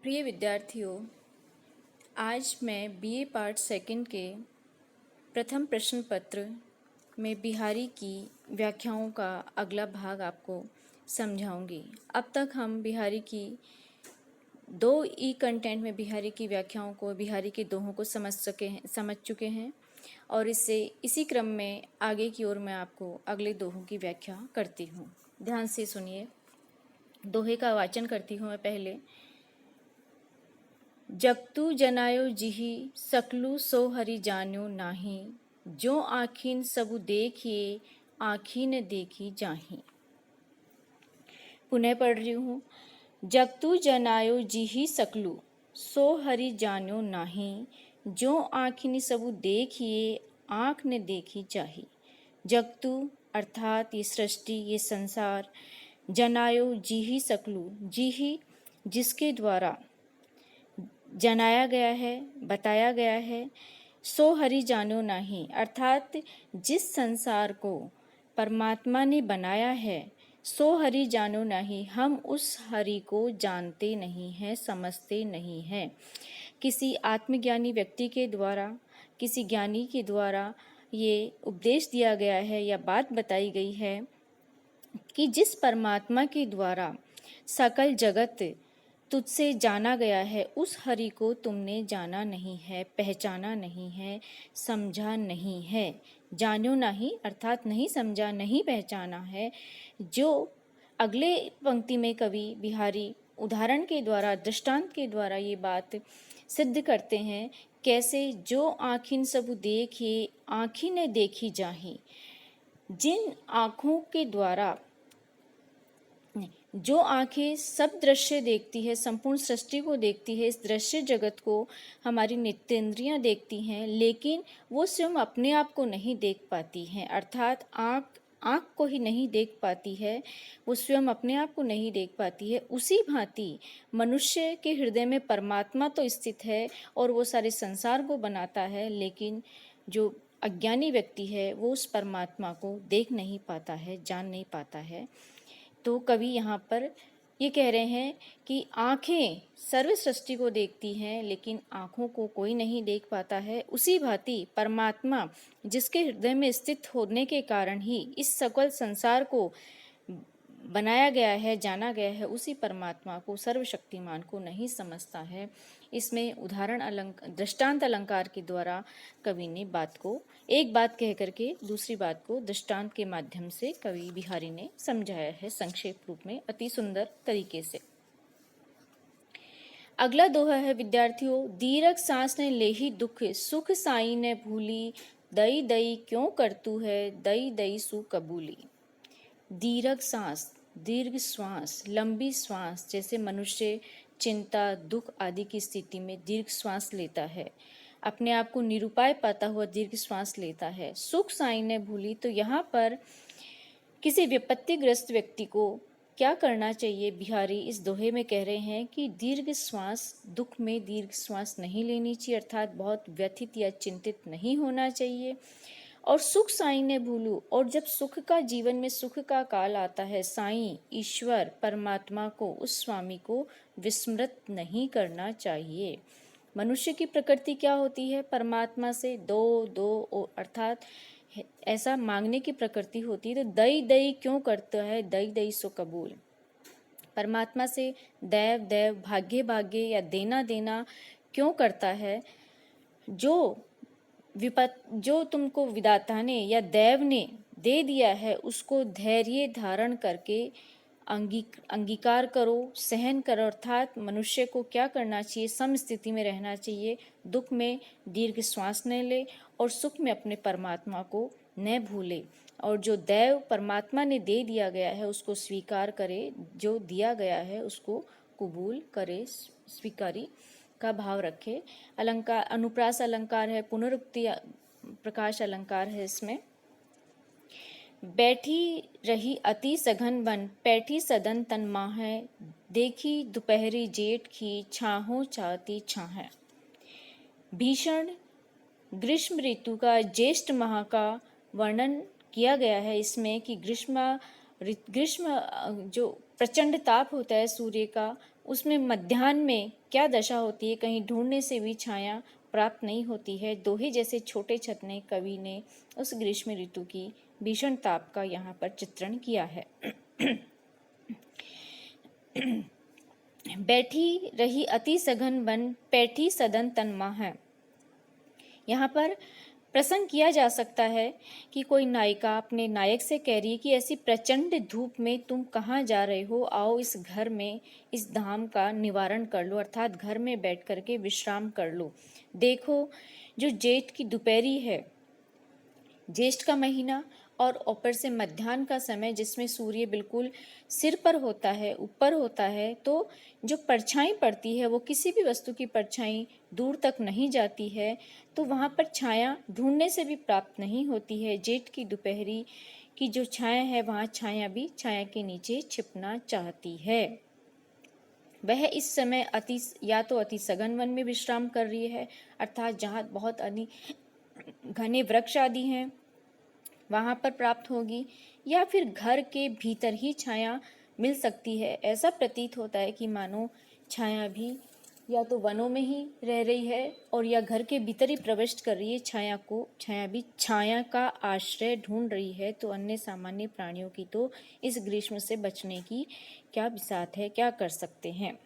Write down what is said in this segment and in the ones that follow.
प्रिय विद्यार्थियों, आज मैं बीए पार्ट सेकंड के प्रथम प्रश्न पत्र में बिहारी की व्याख्याओं का अगला भाग आपको समझाऊंगी। अब तक हम बिहारी की दो ई कंटेंट में बिहारी की व्याख्याओं को, बिहारी के दोहों को समझ चुके हैं और इसी क्रम में आगे की ओर मैं आपको अगले दोहों की व्याख्या करती हूँ। ध्यान से सुनिए। दोहे का वाचन करती हूँ मैं पहले। जगतु जनायो जिहि सकलु सो हरि जान्यो नाही, जो आखिन सबु देखिए आखिन देखी जाहि। पुनः पढ़ रही हूँ। जगतु जनायो जिहि सकलु सो हरि जान्यो नाही, जो आखिन सबु देखिए आँख ने देखी जाहि। जगतु अर्थात ये सृष्टि, ये संसार, जनायो जिहि सकलु, जिहि जिसके द्वारा जनाया गया है, बताया गया है। सो हरि जानो नाही, अर्थात जिस संसार को परमात्मा ने बनाया है, सो हरि जानो नाही, हम उस हरि को जानते नहीं हैं, समझते नहीं हैं। किसी आत्मज्ञानी व्यक्ति के द्वारा, किसी ज्ञानी के द्वारा ये उपदेश दिया गया है या बात बताई गई है कि जिस परमात्मा के द्वारा सकल जगत तुझसे जाना गया है, उस हरि को तुमने जाना नहीं है, पहचाना नहीं है, समझा नहीं है। जानो नहीं अर्थात नहीं समझा, नहीं पहचाना है। जो अगले पंक्ति में कवि बिहारी उदाहरण के द्वारा, दृष्टांत के द्वारा ये बात सिद्ध करते हैं। कैसे? जो आँखिन सबु देखिए आँखी ने देखी जाहि। जिन आँखों के द्वारा, जो आंखें सब दृश्य देखती है, संपूर्ण सृष्टि को देखती है, इस दृश्य जगत को हमारी नेत्रेंद्रियां देखती हैं, लेकिन वो स्वयं अपने आप को नहीं देख पाती हैं। अर्थात आँख को ही नहीं देख पाती है, वो स्वयं अपने आप को नहीं देख पाती है। उसी भांति मनुष्य के हृदय में परमात्मा तो स्थित है और वो सारे संसार को बनाता है, लेकिन जो अज्ञानी व्यक्ति है वो उस परमात्मा को देख नहीं पाता है, जान नहीं पाता है। तो कवि यहाँ पर ये कह रहे हैं कि आँखें सर्व सृष्टि को देखती हैं, लेकिन आँखों को कोई नहीं देख पाता है। उसी भांति परमात्मा जिसके हृदय में स्थित होने के कारण ही इस सकल संसार को बनाया गया है, जाना गया है, उसी परमात्मा को, सर्वशक्तिमान को नहीं समझता है। इसमें उदाहरण दृष्टांत अलंकार के द्वारा कवि ने बात को, एक बात कह करके दूसरी बात को दृष्टांत के माध्यम से कवि बिहारी ने समझाया है, संक्षेप रूप में, अति सुंदर तरीके से। अगला दोहा है विद्यार्थियों। दीर्घ सांस ने लेही दुख, सुख साई ने भूली, दई दई क्यों करतू है, दई दई सु कबूली। दीर्घ सांस, दीर्घ श्वास, लंबी श्वास, जैसे मनुष्य चिंता, दुख आदि की स्थिति में दीर्घ श्वास लेता है, अपने आप को निरुपाय पाता हुआ दीर्घ श्वास लेता है। सुख साई ने भूली, तो यहाँ पर किसी विपत्तिग्रस्त व्यक्ति को क्या करना चाहिए? बिहारी इस दोहे में कह रहे हैं कि दीर्घ श्वास, दुख में दीर्घ श्वास नहीं लेनी चाहिए, अर्थात बहुत व्यथित या चिंतित नहीं होना चाहिए। और सुख साई ने भूलू, और जब सुख का, जीवन में सुख का काल आता है, साई ईश्वर परमात्मा को, उस स्वामी को विस्मृत नहीं करना चाहिए। मनुष्य की प्रकृति क्या होती है? परमात्मा से दो दो अर्थात ऐसा मांगने की प्रकृति होती है। तो दई दई क्यों करता है, दई दई सो कबूल। परमात्मा से दैव दैव, भाग्य भाग्य या देना देना क्यों करता है? जो तुमको विधाता ने या देव ने दे दिया है, उसको धैर्य धारण करके अंगीकार करो, सहन करो। अर्थात मनुष्य को क्या करना चाहिए? सम स्थिति में रहना चाहिए, दुख में दीर्घ श्वास न ले और सुख में अपने परमात्मा को न भूले। और जो दैव परमात्मा ने दे दिया गया है उसको स्वीकार करे, जो दिया गया है उसको कबूल करे, स्वीकारी का भाव रखे। अलंकार अनुप्रास अलंकार है, पुनरुक्ति प्रकाश अलंकार है। इसमें बैठी रही अति सघन बन, पैठी सदन तन माहे, देखी दोपहरी जेठ की, छाहों चाहती छाह। भीषण ग्रीष्म ऋतु का, ज्येष्ठ माह का वर्णन किया गया है इसमें कि ग्रीष्म जो प्रचंड ताप होता है सूर्य का, उसमें मध्याह्न में क्या दशा होती है, कहीं ढूंढने से भी छाया प्राप्त नहीं होती है। दोहे जैसे छोटे छतने कवि ने उस ग्रीष्म ऋतु की भीषण ताप का यहाँ पर चित्रण किया है। बैठी रही अति सघन वन, पैठी सदन तन्मा है। यहाँ पर प्रसंग किया जा सकता है कि कोई नायिका अपने नायक से कह रही है कि ऐसी प्रचंड धूप में तुम कहाँ जा रहे हो, आओ इस घर में इस धाम का निवारण कर लो, अर्थात घर में बैठ करके विश्राम कर लो। देखो जो जेठ की दोपहरी है, ज्येष्ठ का महीना और ऊपर से मध्याह्न का समय जिसमें सूर्य बिल्कुल सिर पर होता है, ऊपर होता है, तो जो परछाई पड़ती है वो किसी भी वस्तु की परछाई दूर तक नहीं जाती है, तो वहाँ पर छाया ढूंढने से भी प्राप्त नहीं होती है। जेठ की दोपहरी की जो छाया है वहाँ छाया भी छाया के नीचे छिपना चाहती है। वह इस समय या तो अति सघन वन में विश्राम कर रही है, अर्थात जहाँ बहुत घने वृक्ष आदि हैं वहाँ पर प्राप्त होगी, या फिर घर के भीतर ही छाया मिल सकती है। ऐसा प्रतीत होता है कि मानो छाया भी या तो वनों में ही रह रही है और या घर के भीतर ही प्रविष्ट कर रही है छाया को। छाया भी छाया का आश्रय ढूंढ रही है। तो अन्य सामान्य प्राणियों की तो इस ग्रीष्म से बचने की क्या बिसात है, क्या कर सकते हैं।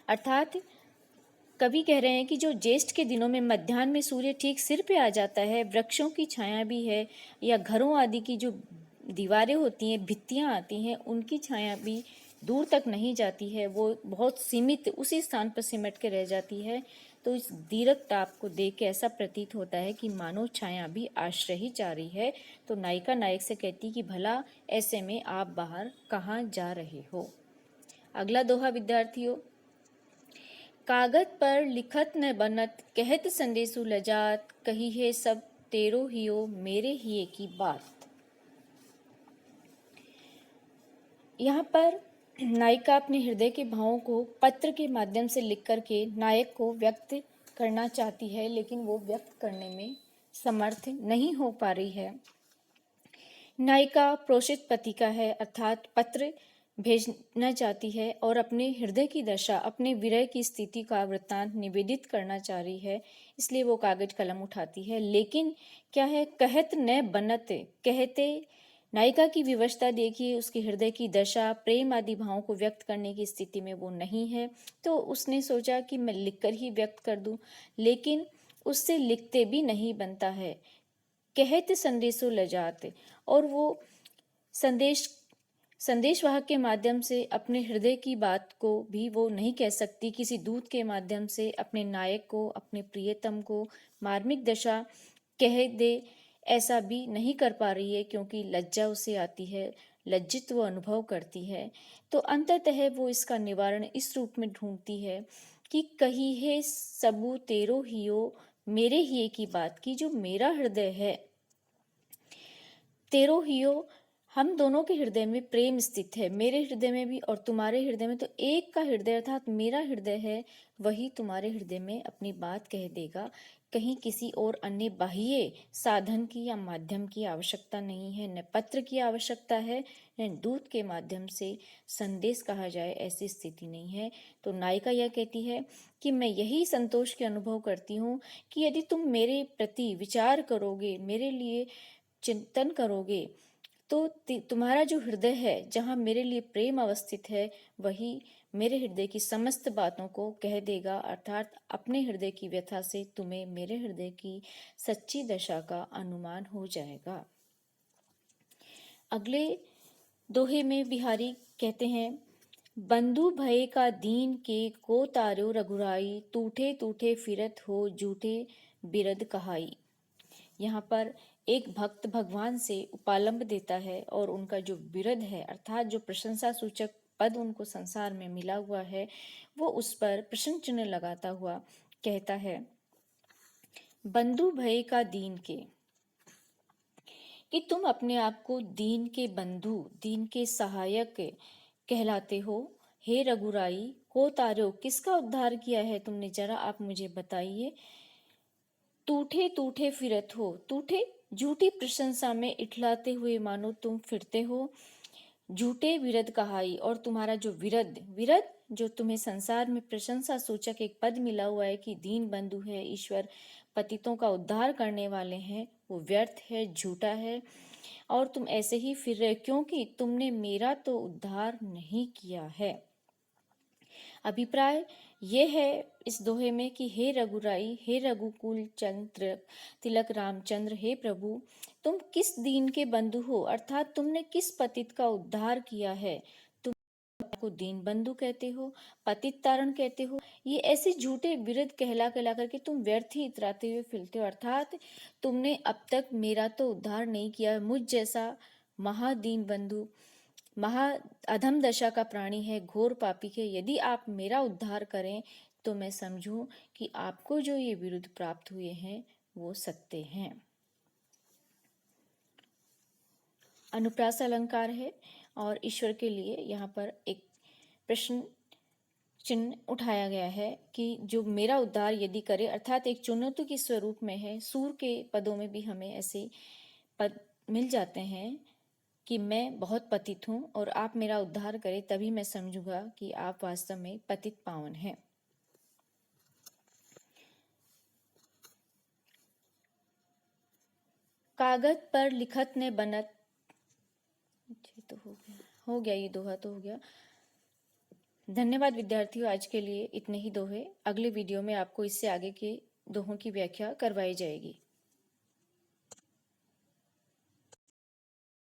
अर्थात कवि कह रहे हैं कि जो ज्येष्ठ के दिनों में मध्याह्न में सूर्य ठीक सिर पे आ जाता है, वृक्षों की छाया भी है, या घरों आदि की जो दीवारें होती हैं, भित्तियां आती हैं, उनकी छाया भी दूर तक नहीं जाती है, वो बहुत सीमित उसी स्थान पर सिमट के रह जाती है। तो इस दीर्घ ताप को देख के ऐसा प्रतीत होता है कि मानो छाया भी आश्रय ही जा रही है। तो नायिका नायक से कहती कि भला ऐसे में आप बाहर कहाँ जा रहे हो। अगला दोहा विद्यार्थियों। कागज पर लिखत न बनत, कहत संदेशु लजात, कही है सब तेरो हियो मेरे हिये की बात। यहाँ पर नायिका अपने हृदय के भावों को पत्र के माध्यम से लिख करके नायक को व्यक्त करना चाहती है, लेकिन वो व्यक्त करने में समर्थ नहीं हो पा रही है। नायिका प्रोषित पति का है, अर्थात पत्र भेजना चाहती है और अपने हृदय की दशा, अपने विरह की स्थिति का वृत्तांत निवेदित करना चाह रही है, इसलिए वो कागज कलम उठाती है। लेकिन क्या है, कहत न बनत, कहते नायिका की विवशता देखिए, उसके हृदय की दशा, प्रेम आदि भावों को व्यक्त करने की स्थिति में वो नहीं है। तो उसने सोचा कि मैं लिखकर ही व्यक्त कर दूं, लेकिन उससे लिखते भी नहीं बनता है। कहत संदेशो लजात, और वो संदेशवाहक के माध्यम से अपने हृदय की बात को भी वो नहीं कह सकती। किसी दूत के माध्यम से अपने नायक को, अपने प्रियतम को मार्मिक दशा कह दे, ऐसा भी नहीं कर पा रही है, क्योंकि लज्जा उसे आती है, लज्जित वो अनुभव करती है। तो अंततः वो इसका निवारण इस रूप में ढूंढती है कि कही है सबू तेरो हियो मेरे हिये की बात, की जो मेरा हृदय है, तेरो हियो, हम दोनों के हृदय में प्रेम स्थित है, मेरे हृदय में भी और तुम्हारे हृदय में। तो एक का हृदय अर्थात मेरा हृदय है, वही तुम्हारे हृदय में अपनी बात कह देगा। कहीं किसी और अन्य बाह्य साधन की या माध्यम की आवश्यकता नहीं है, न पत्र की आवश्यकता है, न दूत के माध्यम से संदेश कहा जाए, ऐसी स्थिति नहीं है। तो नायिका यह कहती है कि मैं यही संतोष के अनुभव करती हूँ कि यदि तुम मेरे प्रति विचार करोगे, मेरे लिए चिंतन करोगे, तो तुम्हारा जो हृदय है, जहाँ मेरे लिए प्रेम अवस्थित है, वही मेरे हृदय की समस्त बातों को कह देगा। अर्थात अपने हृदय की व्यथा से तुम्हें मेरे हृदय की सच्ची दशा का अनुमान हो जाएगा। अगले दोहे में बिहारी कहते हैं, बंधु भय का दीन के को तार्यो रघुराई, टूटे टूटे फिरत हो जूठे बिरद कहाई। यहाँ पर एक भक्त भगवान से उपालंब देता है और उनका जो बिरद है, अर्थात जो प्रशंसा सूचक पद उनको संसार में मिला हुआ है, वो उस पर प्रश्न चिन्ह लगाता हुआ कहता है, बंधु भय का दीन के, कि तुम अपने आप को दीन के बंधु, दीन के सहायक कहलाते हो। हे रघुराई, को तारो, किसका उद्धार किया है तुमने, जरा आप मुझे बताइए। टूठे टूठे फिरत हो, टूठे झूठी प्रशंसा में इठलाते हुए मानो तुम फिरते हो। झूठे विरध कहाई, और तुम्हारा जो विरध विरध जो तुम्हें संसार में प्रशंसा सूचक एक पद मिला हुआ है कि दीन बंधु है, ईश्वर पतितों का उद्धार करने वाले हैं, वो व्यर्थ है, झूठा है, और तुम ऐसे ही फिर रहे क्योंकि तुमने मेरा तो उद्धार नहीं किया है। अभिप्राय ये है इस दोहे में कि हे रघुराई, हे रघुकुल चंद्र तिलक रामचंद्र, हे प्रभु, तुम किस दीन के बंधु हो, अर्थात तुमने किस पतित का उद्धार किया है। तुम को दीन बंधु कहते हो, पतित तारण कहते हो, ये ऐसे झूठे विरध कहला कहला करके तुम व्यर्थ ही इतराते हुए फिरते हो, अर्थात तुमने अब तक मेरा तो उद्धार नहीं किया। मुझ जैसा महादीन बंधु, महा अधम दशा का प्राणी है, घोर पापी है, यदि आप मेरा उद्धार करें तो मैं समझूं कि आपको जो ये विरुद्ध प्राप्त हुए हैं वो सत्य हैं। अनुप्रास अलंकार है और ईश्वर के लिए यहाँ पर एक प्रश्न चिन्ह उठाया गया है कि जो मेरा उद्धार यदि करे, अर्थात एक चुनौती के स्वरूप में है। सूर के पदों में भी हमें ऐसे पद मिल जाते हैं कि मैं बहुत पतित हूँ और आप मेरा उद्धार करें, तभी मैं समझूंगा कि आप वास्तव में पतित पावन हैं। कागज पर लिखत ने बनत, ये तो हो गया ये दोहा तो हो गया। धन्यवाद विद्यार्थियों, आज के लिए इतने ही दोहे। अगले वीडियो में आपको इससे आगे के दोहों की व्याख्या करवाई जाएगी।